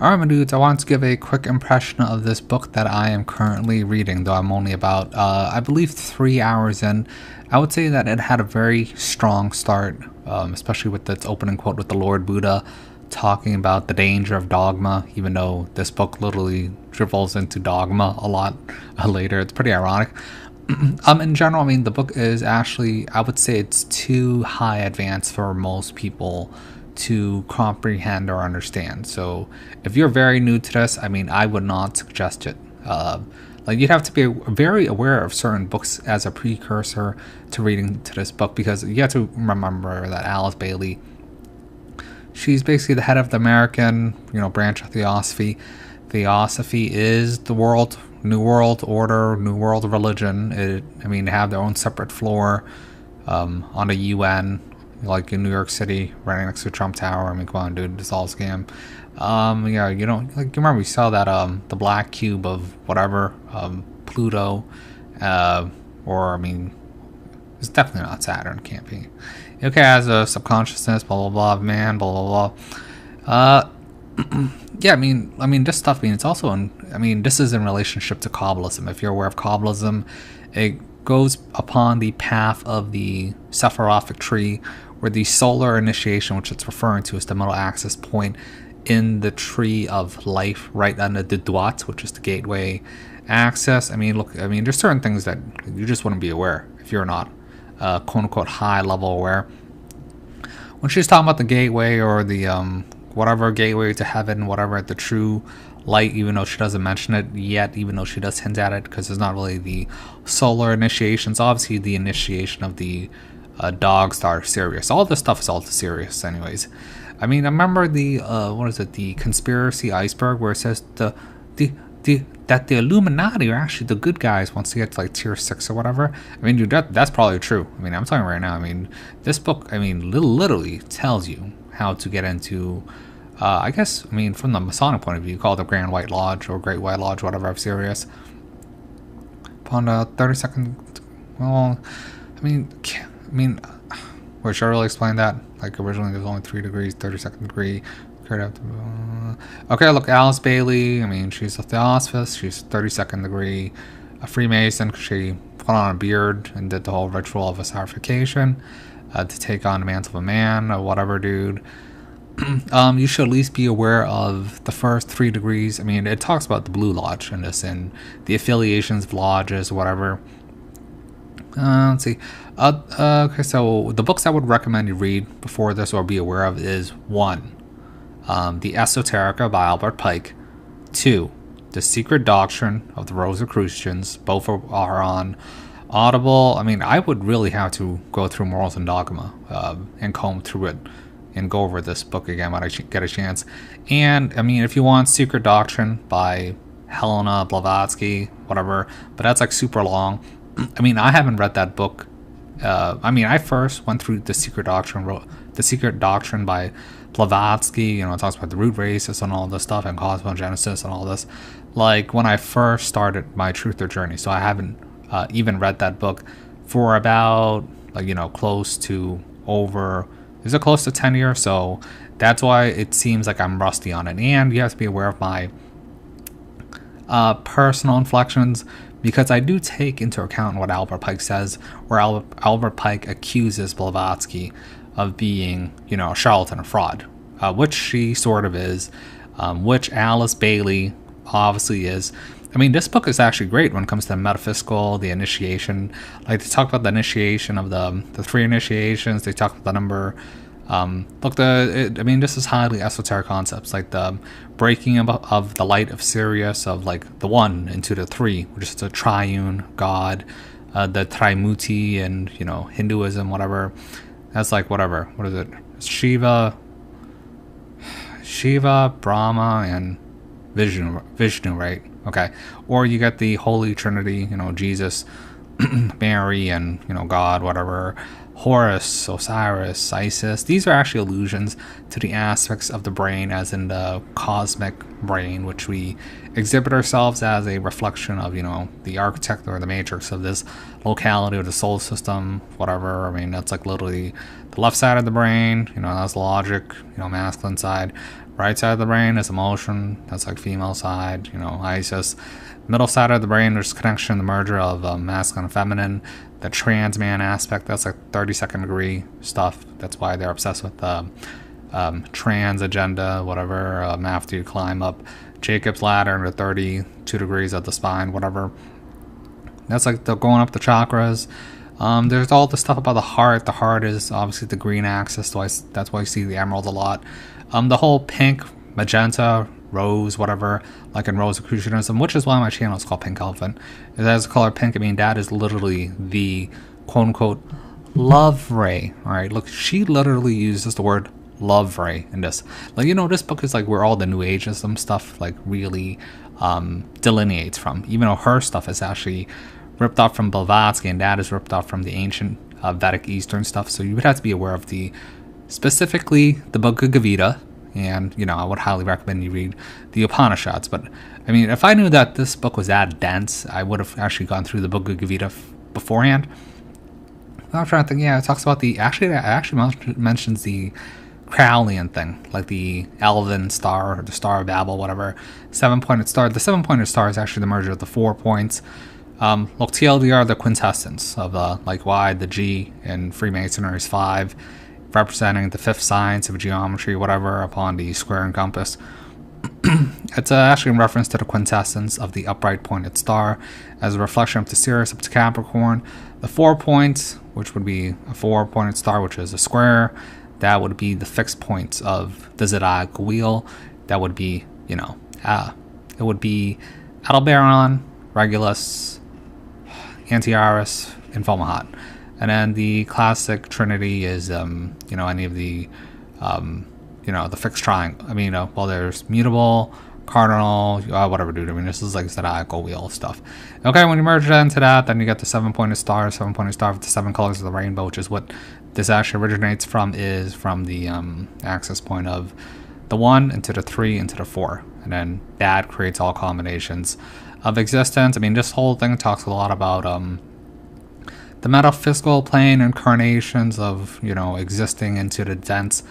Alright, my dudes, I wanted to give a quick impression of this book that I am currently reading, though I'm only about, I believe, 3 hours in. I would say that it had a very strong start, especially with its opening quote with the Lord Buddha talking about the danger of dogma, even though this book literally dribbles into dogma a lot later. It's pretty ironic. In general, I mean, the book is actually, I would say it's too high advanced for most people to comprehend or understand. So if you're very new to this, I mean, I would not suggest it. Like you'd have to be very aware of certain books as a precursor to reading to this book, because you have to remember that Alice Bailey, she's basically the head of the American, branch of Theosophy. Theosophy is the New World Order, New World Religion. They have their own separate floor on the UN, like in New York City, right next to Trump Tower. I mean, come on, dude, it's all a scam. You remember we saw that the black cube of whatever, Pluto, it's definitely not Saturn. It can't be. Okay, has a subconsciousness, blah blah blah, man, blah blah blah. Yeah, this stuff. It's also this is in relationship to Kabbalism. If you're aware of Kabbalism, it goes upon the path of the Sephirothic tree, where the solar initiation, which it's referring to, is the middle access point in the tree of life, right under the Duat, which is the gateway access. There's certain things that you just wouldn't be aware if you're not quote unquote high level aware. When she's talking about the gateway, or the whatever gateway to heaven, whatever, the true light, even though she doesn't mention it yet, even though she does hint at it, because it's not really the solar initiation. It's obviously the initiation of the dog star Sirius. All this stuff is all to Sirius anyways. I remember the the conspiracy iceberg, where it says that the Illuminati are actually the good guys once they get to like tier 6 or whatever. Dude, that's probably true. I'm telling you right now, this book, literally tells you how to get into, from the Masonic point of view, called the Grand White Lodge or Great White Lodge, whatever, of Sirius. Upon the 32nd, wait, should I really explain that? Like, originally there's only 3 degrees, 32nd degree. Okay, look, Alice Bailey, she's a Theosophist, she's 32nd degree, a Freemason, because she put on a beard and did the whole ritual of assarification to take on the mantle of a man, or whatever, dude. You should at least be aware of the first 3 degrees. It talks about the Blue Lodge in this, and the affiliations of lodges, whatever. Let's see. Okay, so the books I would recommend you read before this, or be aware of, is 1, The Esoterica by Albert Pike. 2, The Secret Doctrine of the Rosicrucians. Both are on Audible. I would really have to go through Morals and Dogma and comb through it and go over this book again when I get a chance. And if you want Secret Doctrine by Helena Blavatsky, whatever, but that's like super long. I haven't read that book. I first went through the Secret Doctrine by Blavatsky. It talks about the root races and all this stuff, and cosmogenesis and all this, like when I first started my truther journey. So I haven't even read that book for about close to 10 years. So that's why it seems like I'm rusty on it. And you have to be aware of my personal inflections, because I do take into account what Albert Pike says, where Albert Pike accuses Blavatsky of being, a charlatan, a fraud, which she sort of is, which Alice Bailey obviously is. This book is actually great when it comes to the metaphysical, the initiation. Like, they talk about the initiation of the 3 initiations. They talk about the number. This is highly esoteric concepts, like the breaking of the light of Sirius, of like the 1 into the 3, which is the triune God, the Trimuti, and Hinduism, whatever. That's like whatever. What is it? Shiva, Brahma, and Vishnu, right? Okay. Or you get the Holy Trinity, Jesus, Mary, and God, whatever. Horus, Osiris, Isis. These are actually allusions to the aspects of the brain, as in the cosmic brain, which we exhibit ourselves as a reflection of, the architect or the matrix of this locality or the solar system, whatever. That's like literally the left side of the brain, that's logic, masculine side. Right side of the brain is emotion. That's like female side. Isis. Middle side of the brain, there's connection, the merger of masculine and feminine. The trans man aspect, that's like 32nd degree stuff. That's why they're obsessed with the trans agenda, whatever. After you climb up Jacob's ladder into 32 degrees of the spine, whatever. That's like the going up the chakras. There's all the stuff about the heart. The heart is obviously the green axis, so that's why you see the emerald a lot. The whole pink, magenta, rose, whatever, like in Rosicrucianism, which is why my channel is called Pink Elephant. It has the color pink. I mean, that is literally the quote-unquote love ray. All right, look, she literally uses the word love ray in this. Like, this book is like where all the New Ageism stuff like really delineates from. Even though her stuff is actually ripped off from Blavatsky, and that is ripped off from the ancient Vedic Eastern stuff. So you would have to be aware of specifically the Bhagavad Gita, and I would highly recommend you read the Upanishads. But I mean, if I knew that this book was that dense, I would have actually gone through the Bhagavad Gita beforehand. I'm trying to think. Yeah, it talks about it actually mentions the Crowleyan thing, like the Elven star or the Star of Babel, whatever. 7-pointed star. The 7-pointed star is actually the merger of the 4 points. Look, TLDR, the quintessence of like why the G in Freemasonry is 5, representing the 5th science of geometry, whatever, upon the square and compass. It's actually in reference to the quintessence of the upright pointed star as a reflection of the Sirius up to Capricorn. The 4 points, which would be a 4-pointed star, which is a square, that would be the fixed points of the zodiacal wheel. That would be, it would be Aldebaran, Regulus, Antares, and Fomalhaut. And then the classic trinity is, any of the, the fixed triangle. I mean, there's mutable, cardinal, whatever, dude. I mean, this is like zodiacal wheel stuff. Okay, when you merge that into that, then you get the 7-pointed star with the 7 colors of the rainbow, which is what this actually originates from, is from the axis point of the 1 into the 3 into the 4. And then that creates all combinations of existence. I mean, this whole thing talks a lot about the metaphysical plane incarnations of, existing into the dense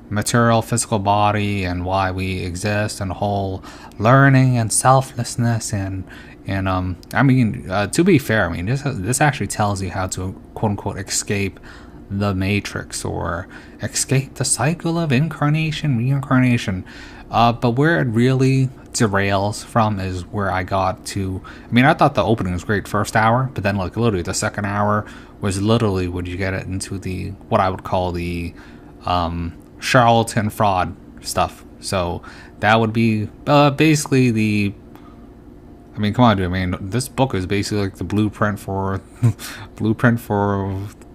material physical body and why we exist, and the whole learning and selflessness and I mean, to be fair, I mean, this actually tells you how to quote unquote escape the matrix or escape the cycle of incarnation, reincarnation. But where it really derails from is where I got to. I mean, I thought the opening was great first hour, but then like literally the second hour was literally when you get it into the what I would call the charlatan fraud stuff. So that would be basically the. I mean, come on, dude. I mean, this book is basically like the blueprint for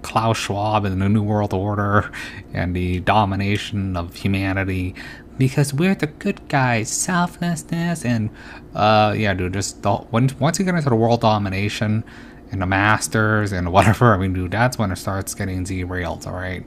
Klaus Schwab and the New World Order and the domination of humanity. Because we're the good guys, selflessness, and yeah, dude, just once you get into the world domination and the masters and whatever, I mean, dude, that's when it starts getting derailed, all right?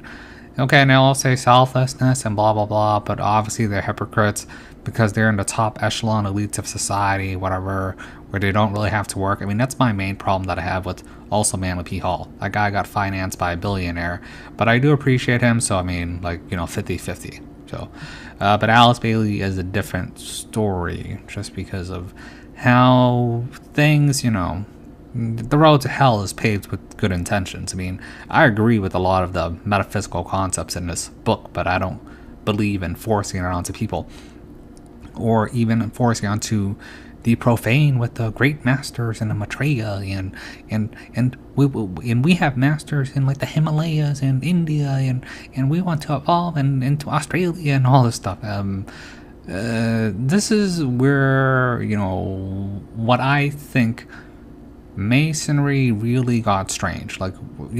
Okay, now I'll say selflessness and blah, blah, blah, but obviously they're hypocrites because they're in the top echelon elites of society, whatever, where they don't really have to work. I mean, that's my main problem that I have with also Manly P. Hall. That guy got financed by a billionaire, but I do appreciate him, so I mean, like, 50-50. So, but Alice Bailey is a different story just because of how things, the road to hell is paved with good intentions. I mean, I agree with a lot of the metaphysical concepts in this book, but I don't believe in forcing it onto people or even enforcing onto the profane with the great masters in the Maitreya and we have masters in like the Himalayas and India and we want to evolve into Australia and all this stuff. This is where what I think Masonry really got strange. Like,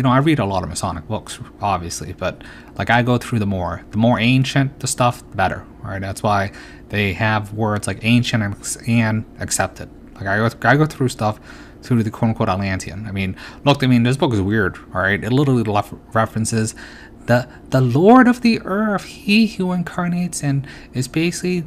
I read a lot of Masonic books, obviously, but like I go through the more ancient the stuff, the better. Right? That's why they have words like ancient and accepted. Like I go through stuff through the quote unquote Atlantean. I mean, look, I mean, this book is weird. All right, it literally references the Lord of the Earth, he who incarnates, and is basically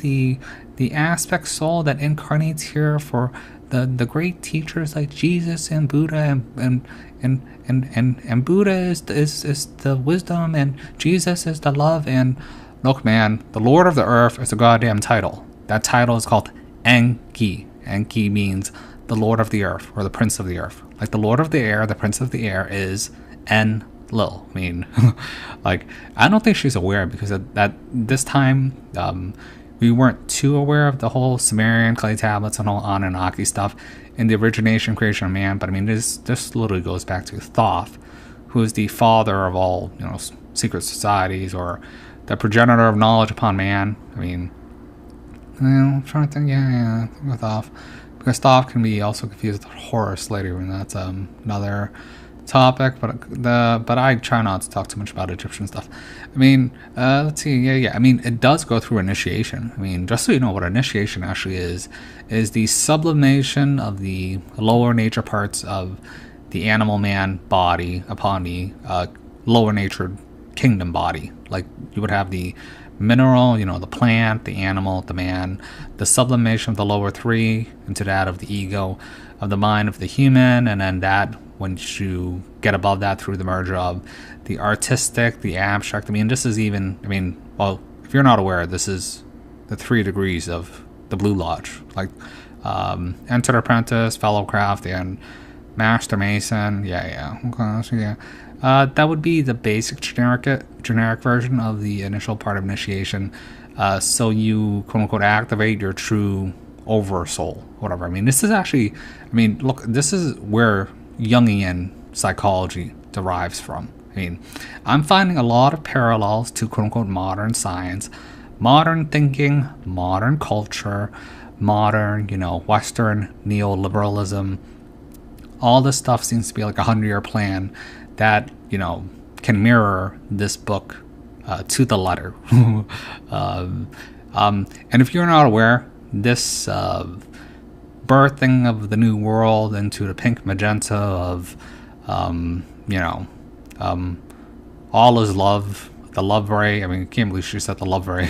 the aspect soul that incarnates here for the great teachers like Jesus and Buddha and Buddha is the wisdom and Jesus is the love, and look, man, the Lord of the Earth is a goddamn title. That title is called Enki. Enki means the Lord of the Earth, or the Prince of the Earth. Like the Lord of the Air, the Prince of the Air is Enlil. I mean, like, I don't think she's aware, because at this time, we weren't too aware of the whole Sumerian clay tablets and all Anunnaki stuff and the origination, creation of man. But I mean, this literally goes back to Thoth, who is the father of all, secret societies, or the progenitor of knowledge upon man. I mean, I'm trying to think. Yeah, with Thoth, because Thoth can be also confused with Horus later, and that's another topic. But I try not to talk too much about Egyptian stuff. I mean, let's see. Yeah. I mean, it does go through initiation. I mean, just so you know what initiation actually is the sublimation of the lower nature parts of the animal man body upon the lower natured kingdom body. Like, you would have the mineral, the plant, the animal, the man, the sublimation of the lower three into that of the ego, of the mind of the human, and then that, once you get above that through the merger of the artistic, the abstract. I mean, this is even, well, if you're not aware, this is the 3 degrees of the Blue Lodge. Like, Entered Apprentice, Fellow Craft, and Master Mason. Yeah. Okay, so yeah. That would be the basic generic version of the initial part of initiation. So you, quote unquote, activate your true oversoul, whatever. I mean, this is actually, look, this is where Jungian psychology derives from. I mean, I'm finding a lot of parallels to, quote unquote, modern science, modern thinking, modern culture, modern, Western neoliberalism. All this stuff seems to be like a 100-year plan that, can mirror this book to the letter. And if you're not aware, this birthing of the new world into the pink magenta of, all is love, the love ray. I can't believe she said the love ray,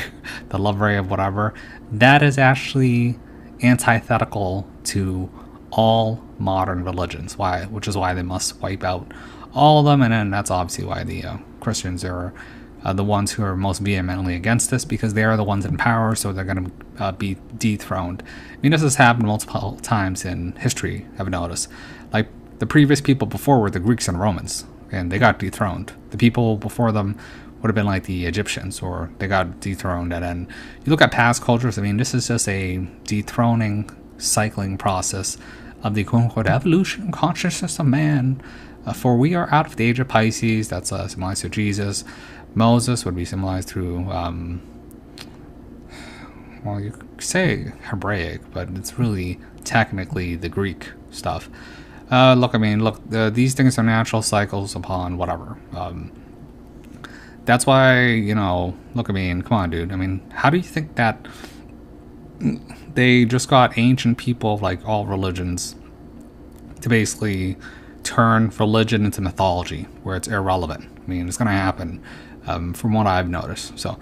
the love ray of whatever. That is actually antithetical to all modern religions. Why? Which is why they must wipe out all of them, and then that's obviously why the Christians are the ones who are most vehemently against this, because they are the ones in power, so they're going to be dethroned. This has happened multiple times in history, I've noticed. Like, the previous people before were the Greeks and Romans, and they got dethroned. The people before them would have been like the Egyptians, or they got dethroned. And then you look at past cultures, this is just a dethroning, cycling process of the quote-unquote evolution consciousness of man. For we are out of the age of Pisces. That's symbolized to Jesus. Moses would be symbolized through, well, you could say Hebraic, but it's really technically the Greek stuff. These things are natural cycles upon whatever. That's why, come on, dude. How do you think that they just got ancient people of like all religions to basically turn religion into mythology where it's irrelevant? It's going to happen, from what I've noticed. So,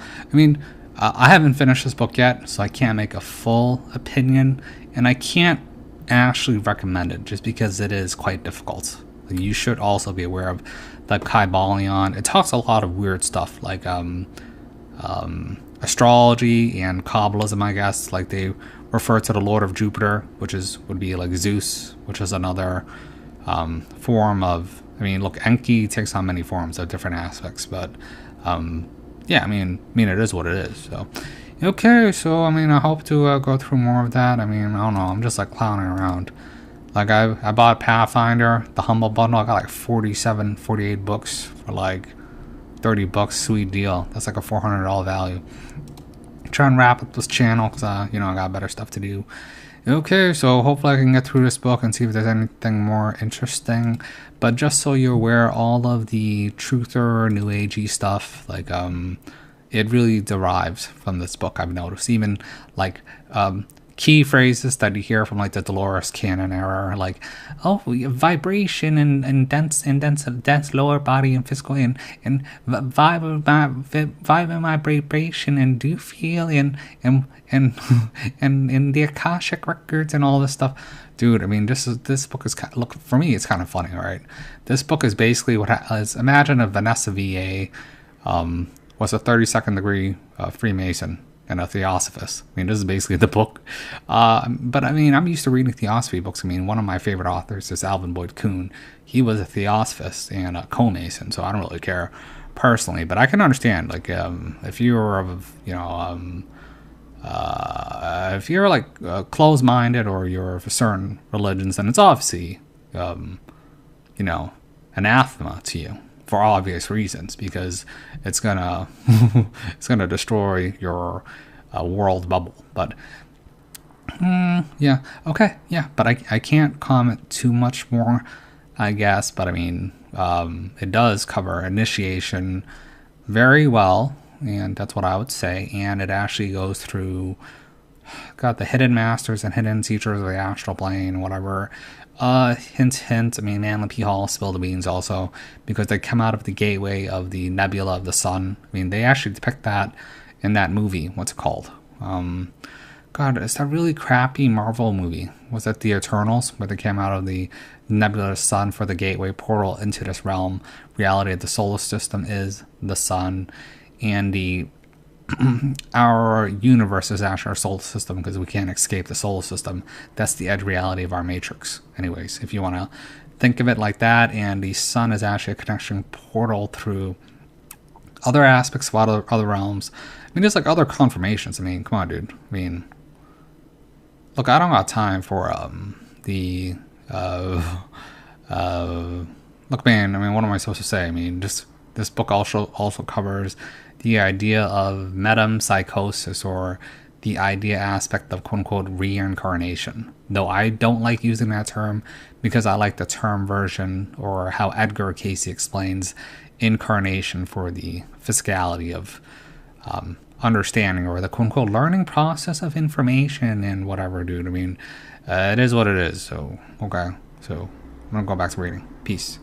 I haven't finished this book yet, so I can't make a full opinion, and I can't actually recommend it just because it is quite difficult. You should also be aware of the Kybalion. It talks a lot of weird stuff, like astrology and Kabbalism, I guess. Like, they refer to the Lord of Jupiter, which would be like Zeus, which is another form of, Enki takes on many forms of different aspects, but it is what it is. So, okay, so I hope to go through more of that. I don't know, I'm just like clowning around. Like, I bought Pathfinder, the Humble Bundle. I got like 48 books for like $30. Sweet deal. That's like a $400 value. Try and wrap up this channel because I got better stuff to do. Okay, so hopefully I can get through this book and see if there's anything more interesting. But just so you're aware, all of the truther, new agey stuff, like it really derives from this book, I've noticed. Even like key phrases that you hear from like the Dolores Cannon era, like, oh, vibration and dense lower body and physical and vibe in my vibration, and do you feel and in the Akashic records and all this stuff. Dude, this book is look, for me, it's kind of funny. All right, this book is basically imagine a Vanessa VA was a 32nd degree Freemason and a Theosophist. I mean, this is basically the book. But I mean, I'm used to reading Theosophy books. I mean, one of my favorite authors is Alvin Boyd Kuhn. He was a Theosophist and a co-Mason, so I don't really care personally. But I can understand, like, if you're of, if you're like closed-minded or you're of certain religions, then it's obviously, anathema to you for obvious reasons, because it's gonna it's gonna destroy your world bubble. But yeah, okay, yeah. But I can't comment too much more, I guess. But I mean, it does cover initiation very well, and that's what I would say. And it actually goes through, got the hidden masters and hidden teachers of the astral plane, whatever. Hint. I mean, Manly P. Hall spilled the beans also, because they come out of the gateway of the nebula of the sun. I mean, they actually depict that in that movie. What's it called? God, it's that really crappy Marvel movie. Was that The Eternals, where they came out of the nebula of the sun for the gateway portal into this realm? Reality of the solar system is the sun, and our universe is actually our solar system, because we can't escape the solar system. That's the edge reality of our matrix. Anyways, if you want to think of it like that, and the sun is actually a connection portal through other aspects of other realms. I mean, there's like other confirmations. I mean, come on, dude. I mean, look, I don't got time for look, man. I mean, what am I supposed to say? I mean, this book also covers the idea of metempsychosis, or the idea aspect of quote-unquote reincarnation. Though I don't like using that term, because I like the term version, or how Edgar Cayce explains incarnation, for the physicality of understanding, or the quote-unquote learning process of information and whatever, dude. I mean, it is what it is. So, okay. So, I'm going to go back to reading. Peace.